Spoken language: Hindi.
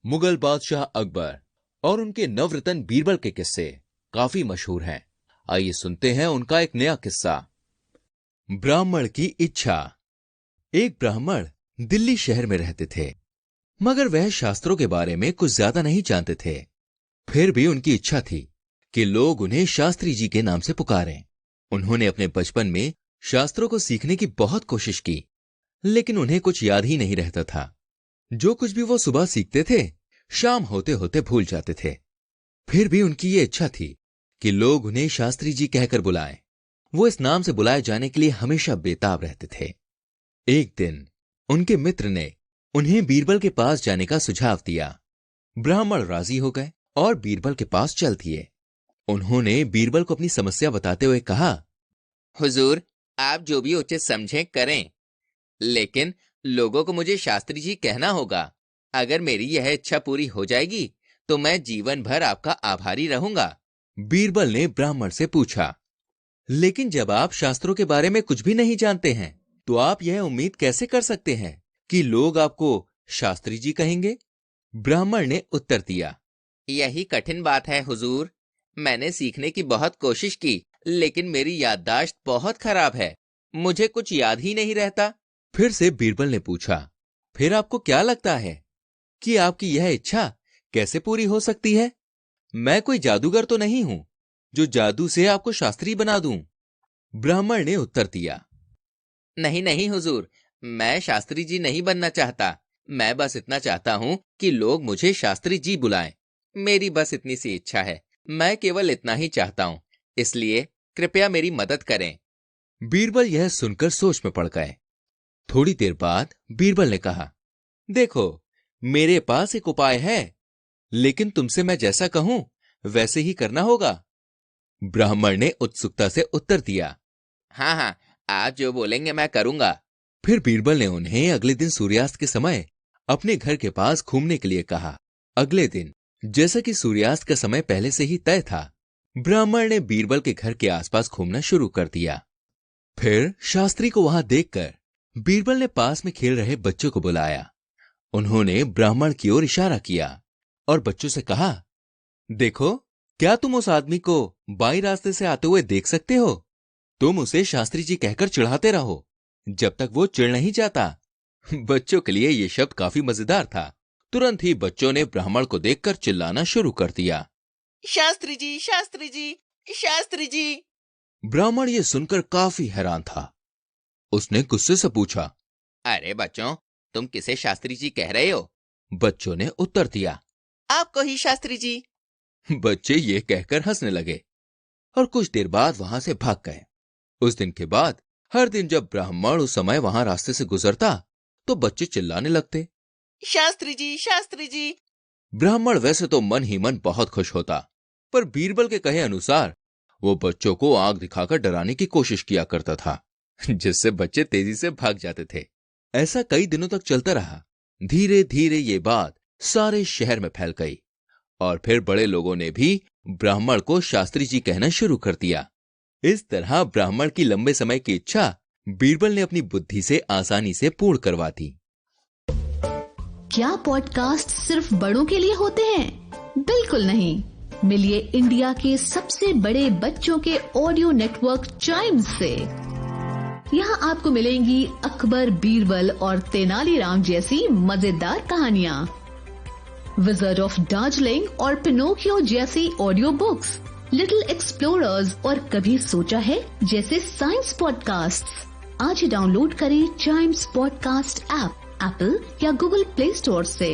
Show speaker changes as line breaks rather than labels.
मुगल बादशाह अकबर और उनके नवरत्न बीरबल के किस्से काफी मशहूर हैं। आइए सुनते हैं उनका एक नया किस्सा। ब्राह्मण की इच्छा। एक ब्राह्मण दिल्ली शहर में रहते थे, मगर वह शास्त्रों के बारे में कुछ ज्यादा नहीं जानते थे। फिर भी उनकी इच्छा थी कि लोग उन्हें शास्त्री जी के नाम से पुकारें। उन्होंने अपने बचपन में शास्त्रों को सीखने की बहुत कोशिश की, लेकिन उन्हें कुछ याद ही नहीं रहता था। जो कुछ भी वो सुबह सीखते थे, शाम होते होते भूल जाते थे। फिर भी उनकी ये इच्छा थी कि लोग उन्हें शास्त्री जी कहकर बुलाएं। वो इस नाम से बुलाए जाने के लिए हमेशा बेताब रहते थे। एक दिन उनके मित्र ने उन्हें बीरबल के पास जाने का सुझाव दिया। ब्राह्मण राजी हो गए और बीरबल के पास चल दिए। उन्होंने बीरबल को अपनी समस्या बताते हुए कहा,
हुजूर, आप जो भी उचित समझें करें, लेकिन लोगों को मुझे शास्त्री जी कहना होगा। अगर मेरी यह इच्छा पूरी हो जाएगी तो मैं जीवन भर आपका आभारी रहूंगा।
बीरबल ने ब्राह्मण से पूछा, लेकिन जब आप शास्त्रों के बारे में कुछ भी नहीं जानते हैं, तो आप यह उम्मीद कैसे कर सकते हैं कि लोग आपको शास्त्री जी कहेंगे? ब्राह्मण ने उत्तर दिया,
यही कठिन बात है हुजूर। मैंने सीखने की बहुत कोशिश की, लेकिन मेरी याददाश्त बहुत खराब है। मुझे कुछ याद ही नहीं रहता।
फिर से बीरबल ने पूछा, फिर आपको क्या लगता है कि आपकी यह इच्छा कैसे पूरी हो सकती है? मैं कोई जादूगर तो नहीं हूं जो जादू से आपको शास्त्री बना दूं। ब्राह्मण ने उत्तर दिया,
नहीं नहीं हुजूर, मैं शास्त्री जी नहीं बनना चाहता। मैं बस इतना चाहता हूं कि लोग मुझे शास्त्री जी बुलाएं। मेरी बस इतनी सी इच्छा है। मैं केवल इतना ही चाहता हूं, इसलिए कृपया मेरी मदद करें।
बीरबल यह सुनकर सोच में पड़ गए। थोड़ी देर बाद बीरबल ने कहा, देखो, मेरे पास एक उपाय है, लेकिन तुमसे मैं जैसा कहूं वैसे ही करना होगा। ब्राह्मण ने उत्सुकता से उत्तर दिया,
हाँ हाँ, आप जो बोलेंगे मैं करूंगा।
फिर बीरबल ने उन्हें अगले दिन सूर्यास्त के समय अपने घर के पास घूमने के लिए कहा। अगले दिन जैसा कि सूर्यास्त का समय पहले से ही तय था, ब्राह्मण ने बीरबल के घर के आसपास घूमना शुरू कर दिया। फिर शास्त्री को वहां देखकर बीरबल ने पास में खेल रहे बच्चों को बुलाया। उन्होंने ब्राह्मण की ओर इशारा किया और बच्चों से कहा, देखो, क्या तुम उस आदमी को बाईं रास्ते से आते हुए देख सकते हो? तुम उसे शास्त्री जी कहकर चिढ़ाते रहो जब तक वो चिढ़ नहीं जाता। बच्चों के लिए ये शब्द काफी मजेदार था। तुरंत ही बच्चों ने ब्राह्मण को देखकर चिल्लाना शुरू कर दिया,
शास्त्री जी, शास्त्री जी, शास्त्री जी।
ब्राह्मण ये सुनकर काफी हैरान था। उसने गुस्से से पूछा,
अरे बच्चों, तुम किसे शास्त्री जी कह रहे हो?
बच्चों ने उत्तर दिया,
आपको ही शास्त्री जी।
बच्चे ये कहकर हंसने लगे और कुछ देर बाद वहां से भाग गए। उस दिन के बाद हर दिन जब ब्राह्मण उस समय वहां रास्ते से गुजरता तो बच्चे चिल्लाने लगते,
शास्त्री जी, शास्त्री जी।
ब्राह्मण वैसे तो मन ही मन बहुत खुश होता, पर बीरबल के कहे अनुसार वो बच्चों को आंख दिखाकर डराने की कोशिश किया करता था, जिससे बच्चे तेजी से भाग जाते थे। ऐसा कई दिनों तक चलता रहा। धीरे धीरे ये बात सारे शहर में फैल गई और फिर बड़े लोगों ने भी ब्राह्मण को शास्त्री जी कहना शुरू कर दिया। इस तरह ब्राह्मण की लंबे समय की इच्छा बीरबल ने अपनी बुद्धि से आसानी से पूर्ण करवा दी।
क्या पॉडकास्ट सिर्फ बड़ों के लिए होते हैं? बिल्कुल नहीं। मिलिए इंडिया के सबसे बड़े बच्चों के ऑडियो नेटवर्क चाइम्स से। यहाँ आपको मिलेंगी अकबर, बीरबल और तेनालीराम जैसी मजेदार कहानियाँ, विज़र्ड ऑफ दार्जिलिंग और पिनोकियो जैसी ऑडियो बुक्स, लिटिल एक्सप्लोरर्स और कभी सोचा है जैसे साइंस पॉडकास्ट्स। आज ही डाउनलोड करें चाइम्स पॉडकास्ट ऐप एप्पल या गूगल प्ले स्टोर से।